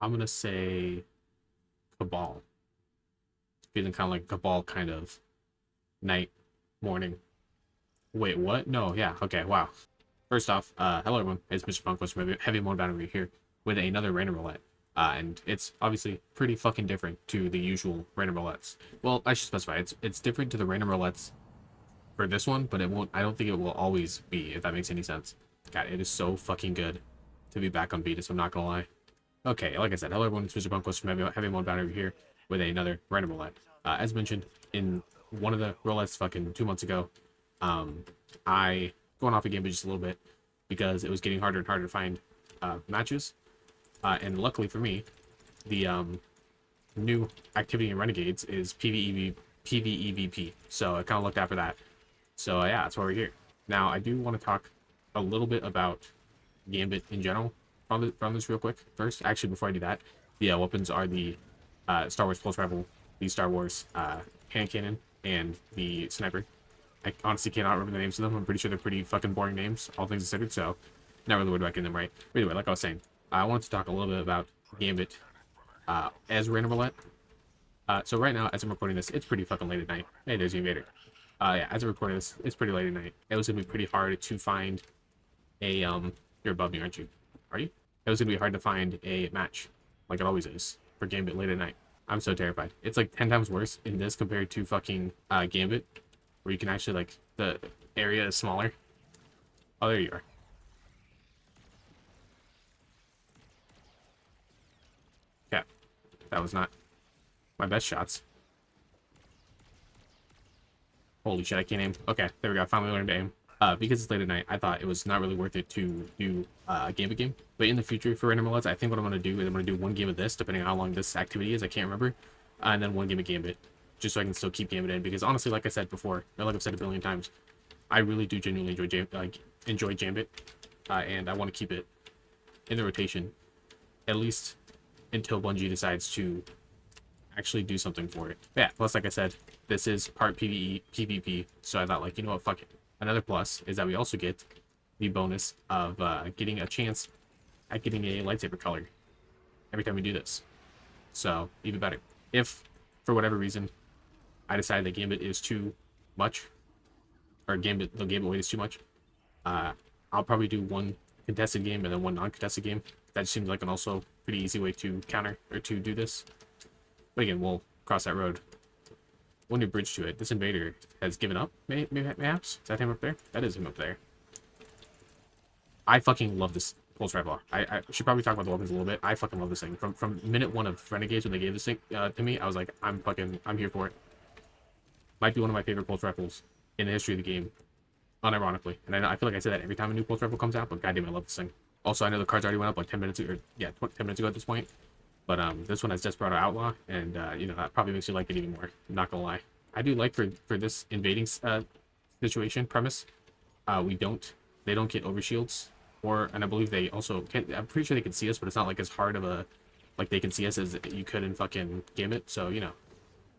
I'm gonna say Cabal. Feeling kind of like Cabal kind of night, morning. Wait, what? No, yeah, okay, wow. First off, hello everyone, it's Mr. Funkos from Heavy Mode Boundary here with another random roulette. And it's obviously pretty fucking different to the usual random roulettes. Well, I should specify, it's different to the random roulettes for this one, but it won't, I don't think it will always be, if that makes any sense. God, it is so fucking good to be back on Beatus, I'm not gonna lie. Okay, like I said, hello everyone, it's Mr. Bunkos from Heavy Mode Boundary here with another random roulette. As mentioned in one of the roulettes fucking 2 months ago, um, I going off a game just a little bit because it was getting harder and harder to find matches. And luckily for me, the new activity in Renegades is PvEVP. So I kind of looked after that. So yeah, that's why we're here. Now I do want to talk a little bit about Gambit in general from this real quick. First, actually, before I do that, the weapons are the Star Wars Pulse Rifle, the Star Wars hand cannon, and the sniper. I honestly cannot remember the names of them. I'm pretty sure they're pretty fucking boring names, all things considered, so not really worried about getting them right. But anyway, like I was saying, I wanted to talk a little bit about Gambit as random roulette. So right now, as I'm recording this, it's pretty fucking late at night. Hey, there's the invader. Yeah, as I'm recording this, it's pretty late at night. It was gonna be pretty hard to find a You're above me, aren't you? Are you? It was gonna be hard to find a match, like it always is, for Gambit late at night. I'm so terrified. It's like 10 times worse in this compared to fucking Gambit, where you can actually, like, the area is smaller. Oh, there you are. Yeah, that was not my best shots. Holy shit, I can't aim. Okay, there we go. I finally learned to aim. Because it's late at night, I thought it was not really worth it to do a Gambit game. But in the future, for random roulettes, I think what I'm going to do is I'm going to do one game of this, depending on how long this activity is. I can't remember. And then one game of Gambit, just so I can still keep Gambit in. Because honestly, like I said before, or like I've said a billion times, I really do genuinely enjoy Gambit, and I want to keep it in the rotation, at least until Bungie decides to actually do something for it. But yeah, plus like I said, this is part PvE, PvP, so I thought, like, you know what, fuck it. Another plus is that we also get the bonus of getting a chance at getting a lightsaber color every time we do this. So even better. If for whatever reason I decide that Gambit is too much, or the Gambit weight is too much, I'll probably do one contested game and then one non-contested game. That seems like an also pretty easy way to counter or to do this. But again, we'll cross that road. One new bridge to it. This invader has given up, perhaps? Is that him up there? That is him up there. I fucking love this pulse rifle. I should probably talk about the weapons a little bit. I fucking love this thing. From minute one of Renegades when they gave this thing to me, I was like, I'm here for it. Might be one of my favorite pulse rifles in the history of the game, unironically. And I feel like I say that every time a new pulse rifle comes out, but goddamn, I love this thing. Also, I know the cards already went up like 10 minutes ago, or yeah, 10 minutes ago at this point. But this one has Desperado Outlaw, and you know, that probably makes you like it even more. I'm not gonna lie. I do like for this invading situation premise, they don't get overshields, and I believe they also can. I'm pretty sure they can see us, but it's not like as hard of a, like they can see us as you could in fucking Gambit. So you know,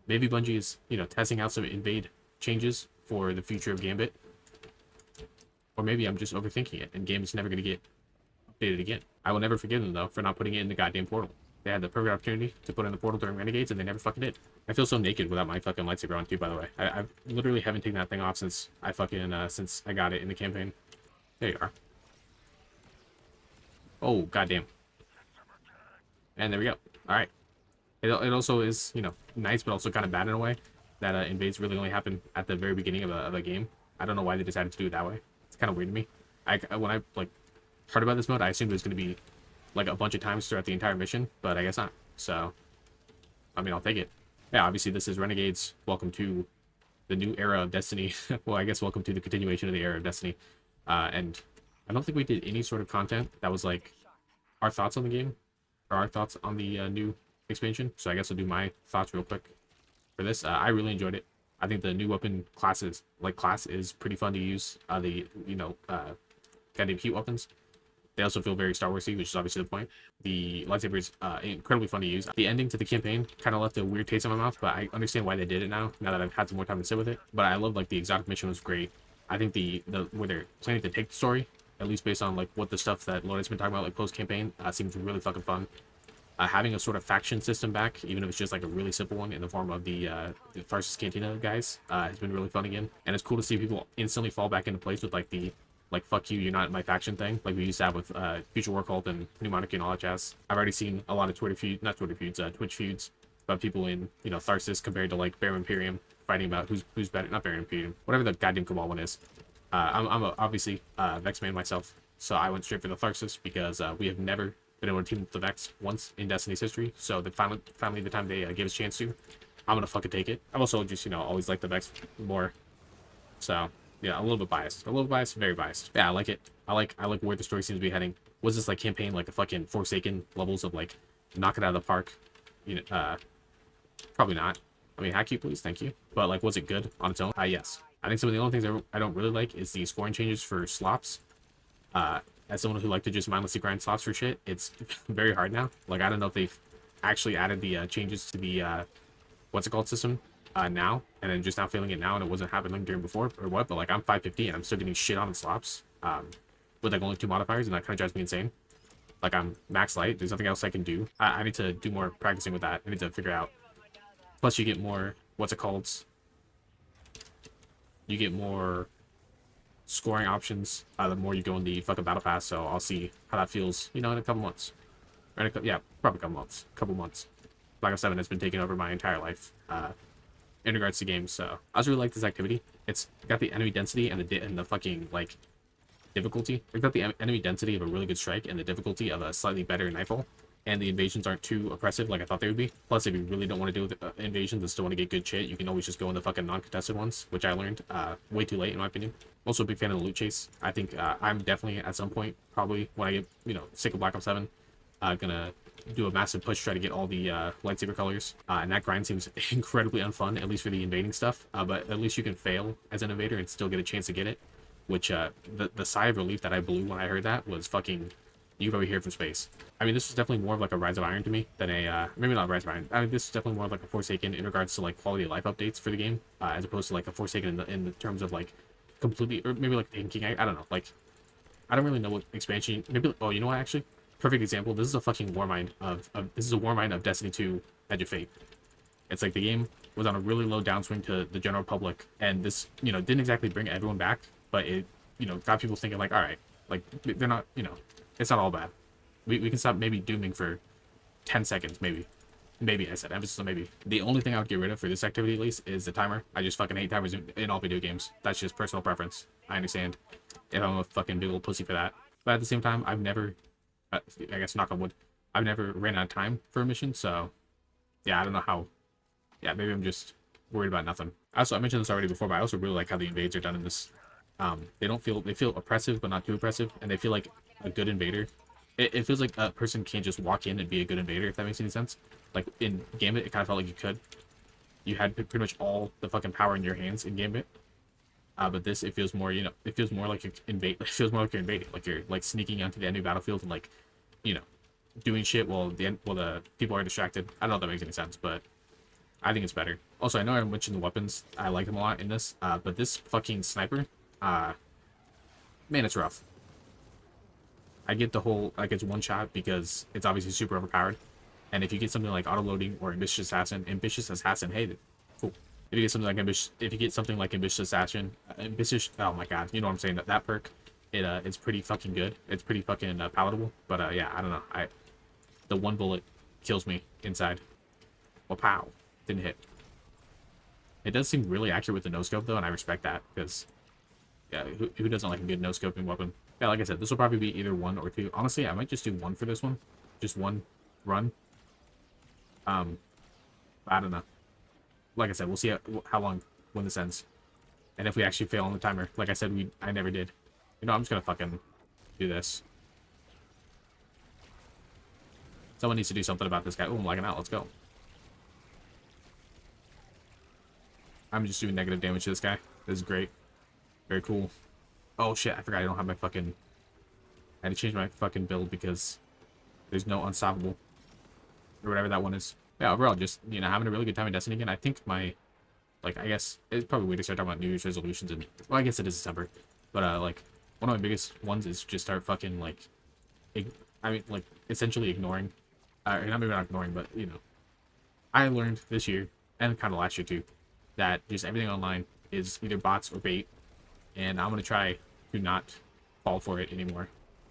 maybe Bungie is, you know, testing out some invade changes for the future of Gambit, or maybe I'm just overthinking it, and Gambit's never gonna get updated again. I will never forgive them though for not putting it in the goddamn portal. They had the perfect opportunity to put in the portal during Renegades, and they never fucking did. I feel so naked without my fucking lightsaber on too, by the way. I literally haven't taken that thing off since I got it in the campaign. There you are. Oh, goddamn. And there we go. Alright. It also is, you know, nice, but also kind of bad in a way, that invades really only happen at the very beginning of a game. I don't know why they decided to do it that way. It's kind of weird to me. When I, like, heard about this mode, I assumed it was going to be like a bunch of times throughout the entire mission, but I guess not. So, I mean, I'll take it. Yeah, obviously this is Renegades. Welcome to the new era of Destiny. Well, I guess welcome to the continuation of the era of Destiny. And I don't think we did any sort of content that was like our thoughts on the game, or our thoughts on the new expansion. So I guess I'll do my thoughts real quick for this. I really enjoyed it. I think the new weapon class is pretty fun to use. Goddamn heat weapons. They also feel very Star Warsy, which is obviously the point. The lightsaber is incredibly fun to use. The ending to the campaign kind of left a weird taste in my mouth, but I understand why they did it now that I've had some more time to sit with it. But I love, like, the exotic mission was great. I think the where they're planning to take the story, at least based on like what the stuff that Lawless has been talking about, like post campaign, seems really fucking fun. Having a sort of faction system back, even if it's just like a really simple one in the form of the Farsis Cantina guys, has been really fun again. And it's cool to see people instantly fall back into place with like the fuck you, you're not in my faction thing, like we used to have with Future War Cult and New Monarchy and all that jazz. I've already seen a lot of Twitch feuds about people in, you know, Tharsis compared to like Baron Imperium fighting about who's better, not Baron Imperium, whatever the goddamn Cabal one is. Obviously Vex man myself, so I went straight for the Tharsis because we have never been able to team with the Vex once in Destiny's history. So finally the time they gave us a chance to, I'm gonna fucking take it. I've also just, you know, always liked the Vex more. So yeah, a little bit biased, very biased. Yeah, I like it. I like where the story seems to be heading. Was this like campaign like a fucking Forsaken levels of like knock it out of the park? You know, probably not. I mean, hack you please, thank you. But like, was it good on its own? Yes. I think some of the only things I don't really like is the scoring changes for slops. As someone who like to just mindlessly grind slots for shit, it's very hard now. Like, I don't know if they've actually added the changes to the what's it called system now, and then just now feeling it now, and it wasn't happening during before or what. But like, I'm 550 and I'm still getting shit on in slops with like only 2 modifiers, and that kind of drives me insane. Like, I'm max light. There's nothing else I can do. I need to do more practicing with that. I need to figure out. Plus, you get more what's it called? You get more scoring options the more you go in the fucking battle pass. So I'll see how that feels, you know, in a couple months. Or in yeah, probably a couple months. Black Ops 7 has been taking over my entire life in regards to games. So I also really like this activity. It's got the enemy density and the fucking like difficulty. It's got the enemy density of a really good strike and the difficulty of a slightly better nightfall. And the invasions aren't too oppressive like I thought they would be. Plus, if you really don't want to deal with invasions and still want to get good shit, you can always just go in the fucking non-contested ones, which I learned way too late in my opinion. Also a big fan of the loot chase. I think I'm definitely at some point, probably when I get, you know, sick of Black Ops 7, gonna do a massive push, try to get all the lightsaber colors. And that grind seems incredibly unfun, at least for the invading stuff. But at least you can fail as an invader and still get a chance to get it. Which the sigh of relief that I blew when I heard that was fucking. You can probably hear it from space. I mean, this is definitely more of like a Rise of Iron to me than a, maybe not Rise of Iron. I mean, this is definitely more of like a Forsaken in regards to like quality of life updates for the game, as opposed to like a Forsaken in the terms of like completely, or maybe like Taken King. I don't know. Like, I don't really know what expansion. Maybe. Oh, you know what? Actually, perfect example. This is a fucking Warmind this is a Warmind of Destiny 2 Edge of Fate. It's like the game was on a really low downswing to the general public, and this, you know, didn't exactly bring everyone back, but it, you know, got people thinking like, all right, like they're not, you know. It's not all bad. We can stop maybe dooming for 10 seconds, maybe. Maybe, I said, emphasis on maybe. The only thing I would get rid of for this activity, at least, is the timer. I just fucking hate timers in all video games. That's just personal preference. I understand if I'm a fucking big old pussy for that. But at the same time, I've never, I guess, knock on wood, I've never ran out of time for a mission, so, yeah, I don't know how, yeah, maybe I'm just worried about nothing. Also, I mentioned this already before, but I also really like how the invades are done in this. They feel oppressive, but not too oppressive, and they feel like a good invader. It feels like a person can't just walk in and be a good invader, if that makes any sense. Like in Gambit, it kind of felt like you could. You had pretty much all the fucking power in your hands in Gambit. But this, it feels more, you know, it feels more like you're it feels more like you're invading, like you're like sneaking onto the enemy battlefield and like, you know, doing shit while the people are distracted. I don't know if that makes any sense, but I think it's better. Also, I know I mentioned the weapons. I like them a lot in this, but this fucking sniper, man, it's rough. I get the whole, like, it's one shot because it's obviously super overpowered. And if you get something like auto-loading or ambitious assassin, hey, cool. If you get something like ambitious assassin, oh my god, you know what I'm saying, that perk, it's pretty fucking good. It's pretty fucking palatable. But yeah, I don't know. The one bullet kills me inside. Well, pow, didn't hit. It does seem really accurate with the no-scope though, and I respect that because, yeah, who doesn't like a good no-scoping weapon? Yeah, like I said, this will probably be either 1 or 2. Honestly, I might just do 1 for this one. Just 1 run. I don't know. Like I said, we'll see how long when this ends. And if we actually fail on the timer. Like I said, I never did. You know, I'm just gonna fucking do this. Someone needs to do something about this guy. Oh, I'm lagging out. Let's go. I'm just doing negative damage to this guy. This is great. Very cool. Oh shit, I forgot I don't have my fucking... I had to change my fucking build because there's no unstoppable. Or whatever that one is. Yeah, overall, just, you know, having a really good time in Destiny again. I think my... Like, I guess... It's probably weird to start talking about New Year's resolutions and... Well, I guess it is December. But, like, one of my biggest ones is just start fucking, like... I mean, like, essentially ignoring not maybe not ignoring, but you know, I learned this year and kind of last year too that just everything online is either bots or bait, and I'm gonna try to not fall for it anymore.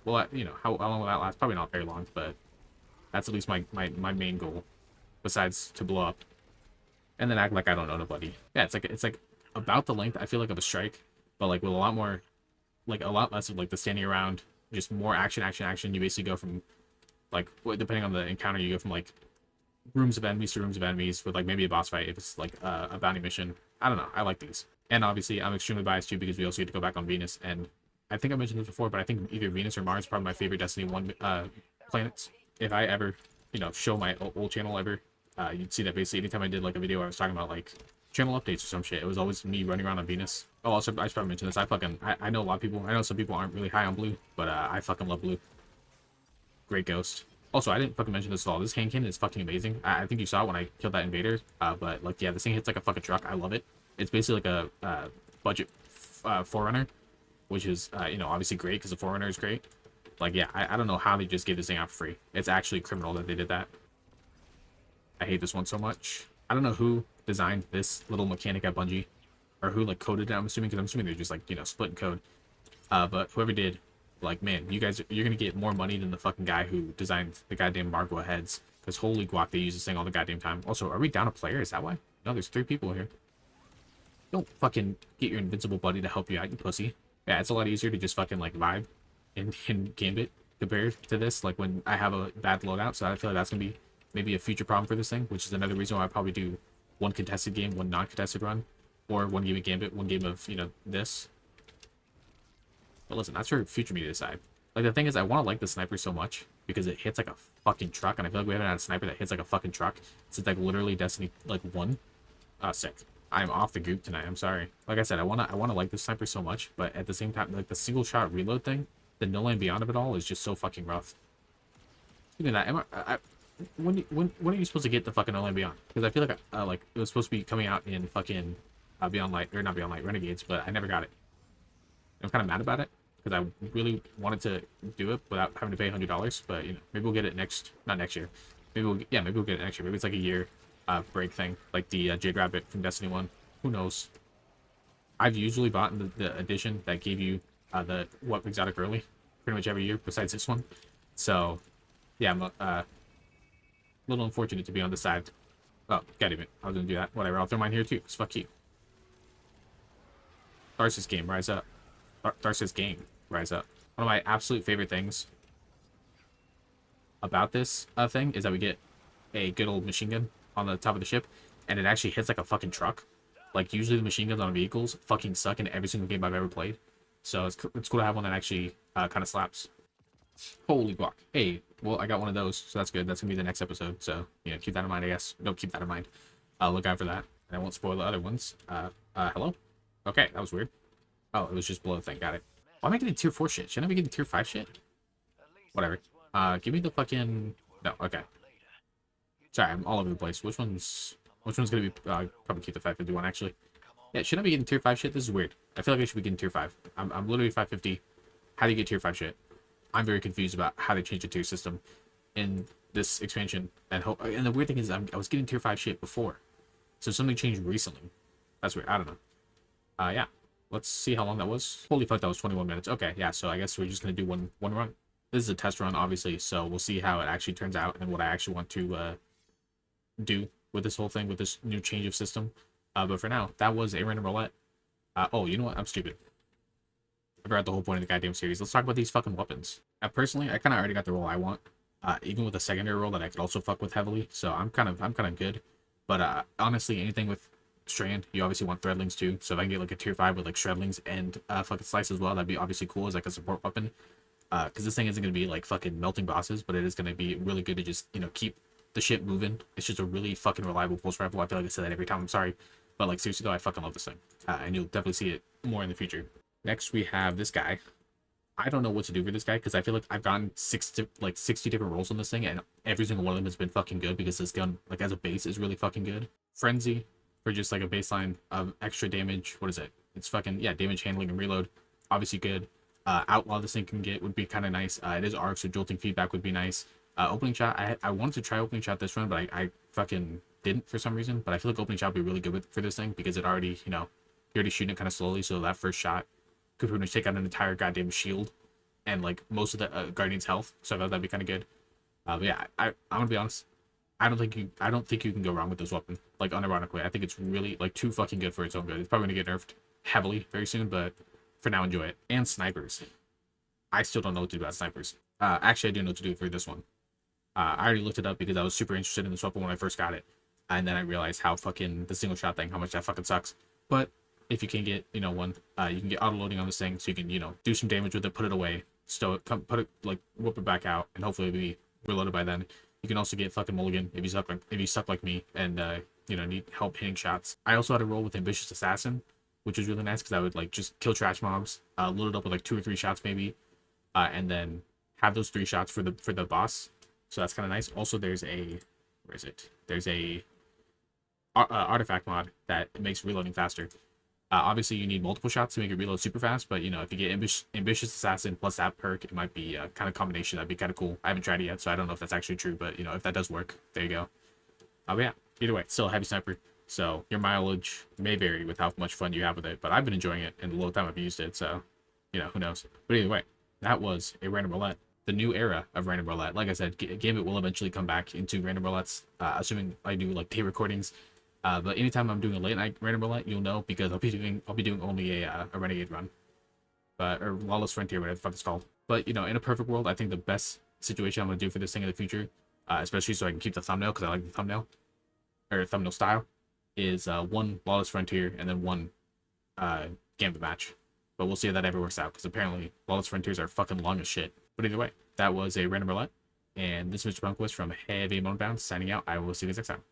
Well, you know, how long will that last? Probably not very long, but that's at least my main goal, besides to blow up and then act like I don't know nobody. Yeah, it's like about the length I feel like of a strike, but like with a lot more, like a lot less of like the standing around, just more action, action, action. You basically go from like depending on the encounter, you go from like rooms of enemies to rooms of enemies with like maybe a boss fight if it's like a bounty mission. I don't know. I like these, and obviously I'm extremely biased too because we also get to go back on Venus, and I think I mentioned this before, but I think either Venus or Mars are probably my favorite Destiny 1 planets. If I ever, you know, show my old channel ever, you'd see that basically anytime I did like a video I was talking about like channel updates or some shit, it was always me running around on Venus. Oh, also, I should probably mention this. I know a lot of people, I know some people aren't really high on blue, but I fucking love blue. Great ghost. Also, I didn't fucking mention this at all. This hand cannon is fucking amazing. I think you saw it when I killed that invader. But like, yeah, this thing hits like a fucking truck. I love it. It's basically like a budget Forerunner, which is, you know, obviously great because the Forerunner is great. Like, yeah, I don't know how they just gave this thing out for free. It's actually criminal that they did that. I hate this one so much. I don't know who designed this little mechanic at Bungie, or who like coded it. I'm assuming, because I'm assuming they're just like, you know, splitting code. But whoever did, like, man, you're gonna get more money than the fucking guy who designed the goddamn Margwa heads. Because holy guac, they use this thing all the goddamn time. Also, are we down a player? Is that why? No, there's 3 people here. Don't fucking get your invincible buddy to help you out, you pussy. Yeah, it's a lot easier to just fucking like vibe in Gambit compared to this. Like when I have a bad loadout, so I feel like that's gonna be maybe a future problem for this thing, which is another reason why I probably do 1 contested game, 1 non-contested run, or 1 game of Gambit, 1 game of, you know, this. But listen, that's for future me to decide. Like, the thing is, I want to like the sniper so much because it hits like a fucking truck, and I feel like we haven't had a sniper that hits like a fucking truck since like literally Destiny like 1. Sick. I'm off the group tonight. I'm sorry. Like I said, I wanna like the sniper so much, but at the same time, like the single shot reload thing, the no land beyond of it all is just so fucking rough. Speaking of that, when are you supposed to get the fucking no land beyond? Because I feel like it was supposed to be coming out in fucking Beyond Light, or not Beyond Light, Renegades, but I never got it. I'm kind of mad about it because I really wanted to do it without having to pay $100. But you know, maybe we'll get it not next year. Maybe we'll get it next year. Maybe it's like a year break thing, like the Jade Rabbit from Destiny 1. Who knows? I've usually bought the edition that gave you the what exotic early, pretty much every year besides this one. So yeah, I'm a little unfortunate to be on the side. Oh, goddammit, I was gonna do that. Whatever, I'll throw mine here too. Cause fuck you. Tharsis game, rise up. Tharsis game, rise up. One of my absolute favorite things about this thing is that we get a good old machine gun on the top of the ship, and it actually hits like a fucking truck. Like, usually the machine guns on vehicles fucking suck in every single game I've ever played. So it's cool to have one that actually kind of slaps. Holy guac. Hey, well, I got one of those, so that's good. That's gonna be the next episode, so, you know, keep that in mind, I guess. Don't keep that in mind. Look out for that, and I won't spoil the other ones. Hello? Okay, that was weird. Oh, it was just below the thing. Got it. Why am I getting tier 4 shit? Shouldn't I be getting tier 5 shit? Whatever. Give me the fucking... No, okay. Sorry, I'm all over the place. Which one's gonna be... probably keep the 551, actually. Yeah, shouldn't I be getting tier 5 shit? This is weird. I feel like I should be getting tier 5. I'm literally 550. How do you get tier 5 shit? I'm very confused about how they changed the tier system in this expansion. And the weird thing is, I was getting tier 5 shit before. So something changed recently. That's weird. I don't know. Yeah. Let's see how long that was. Holy fuck, that was 21 minutes. Okay, yeah, so I guess we're just going to do one run. This is a test run, obviously, so we'll see how it actually turns out and what I actually want to do with this whole thing, with this new change of system. But for now, that was a random roulette. Oh, you know what? I'm stupid. I forgot the whole point of the goddamn series. Let's talk about these fucking weapons. Personally, I kind of already got the role I want. Even with a secondary role that I could also fuck with heavily, so I'm kind of good. But honestly, anything with Strand, you obviously want Threadlings too, so if I can get like a tier 5 with like Shredlings and fucking Slice as well, that'd be obviously cool as like a support weapon. Because this thing isn't going to be like fucking melting bosses, but it is going to be really good to just, you know, keep the ship moving. It's just a really fucking reliable pulse rifle. I feel like I say that every time, I'm sorry, but like seriously though, I fucking love this thing. And you'll definitely see it more in the future. Next we have this guy. I don't know what to do for this guy because I feel like I've gotten 60 different rolls on this thing, and every single one of them has been fucking good because this gun, like as a base, is really fucking good. Frenzy, for just like a baseline of extra damage. What is it? It's fucking, yeah, damage handling and reload. Obviously good. Outlaw this thing can get would be kind of nice. It is arc, so jolting feedback would be nice. Opening shot, I wanted to try opening shot this run, but I fucking didn't for some reason. But I feel like opening shot would be really good for this thing because it already, you know, you're already shooting it kind of slowly. So that first shot could pretty much take out an entire goddamn shield and like most of the Guardian's health. So I thought that'd be kind of good. But yeah, I'm gonna be honest. I don't think you can go wrong with this weapon. Like unironically, I think it's really like too fucking good for its own good. It's probably gonna get nerfed heavily very soon, but for now, enjoy it. And snipers. I still don't know what to do about snipers. Actually, I do know what to do for this one. I already looked it up because I was super interested in this weapon when I first got it, and then I realized how fucking the single shot thing, how much that fucking sucks. But if you can get, you know, one, you can get auto loading on this thing, so you can, you know, do some damage with it, put it away, stow it, put it like whip it back out, and hopefully it'll be reloaded by then. You can also get fucking mulligan if you suck like me and you know, need help hitting shots. I also had a roll with ambitious assassin, which was really nice because I would like just kill trash mobs, load it up with like 2 or 3 shots maybe, and then have those 3 shots for the boss. So that's kind of nice. Also, there's a where is it? There's a artifact mod that makes reloading faster. Obviously, you need multiple shots to make it reload super fast, but you know, if you get ambitious assassin plus that perk, it might be a kind of combination that'd be kind of cool. I haven't tried it yet, so I don't know if that's actually true, but you know, if that does work, there you go. But yeah, either way, it's still a heavy sniper, so your mileage may vary with how much fun you have with it, but I've been enjoying it in the little time I've used it, so you know, who knows. But either way, that was a random roulette. The new era of random roulette. Like I said, Gambit will eventually come back into random roulettes, assuming I do like day recordings. But anytime I'm doing a late night random roulette, you'll know because I'll be doing only a renegade run, or Lawless Frontier, whatever the fuck it's called. But you know, in a perfect world, I think the best situation I'm gonna do for this thing in the future, especially so I can keep the thumbnail because I like the thumbnail or thumbnail style, is 1 Lawless Frontier and then 1 Gambit match. But we'll see how that ever works out because apparently Lawless Frontiers are fucking long as shit. But either way, that was a random roulette, and this is Mr. Bunkwist from Heavy Mountain Bound signing out. I will see you guys next time.